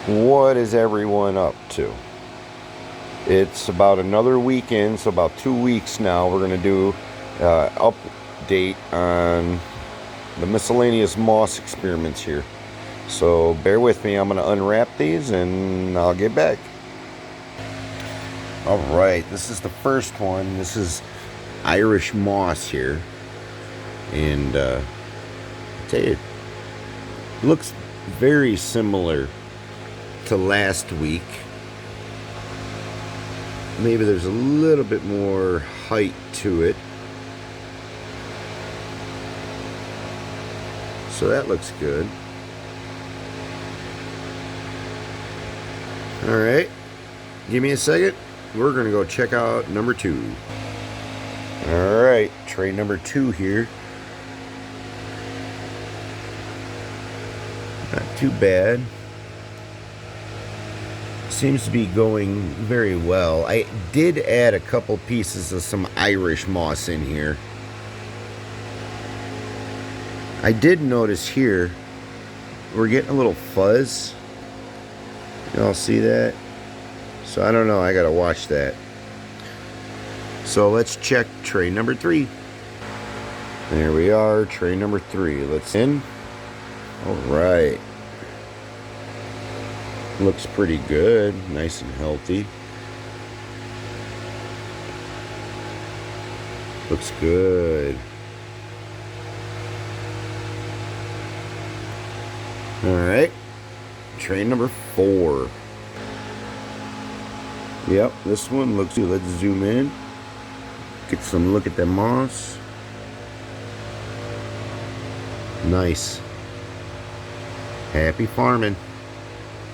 What is everyone up to? It's about another weekend, so about 2 weeks now. We're going to do update on the miscellaneous moss experiments here. So bear with me. I'm going to unwrap these and I'll get back. Alright, this is the first one. This is Irish moss here. And I tell you, it looks very similar to last week. Maybe there's a little bit more height to it. So that looks good. Alright, give me a second. We're going to go check out number 2. Alright, tray number 2 here. Not too bad. Seems to be going very well. I did add a couple pieces of some Irish moss in here. I did notice here we're getting a little fuzz. Y'all see that? So I don't know, I gotta watch that. So let's check tray number 3. There we are, tray number 3. Let's in. Alright. Looks pretty good, nice and healthy. Looks good. Alright, tray number 4. Yep, this one looks good. Let's zoom in. Get some look at the moss. Nice. Happy farming.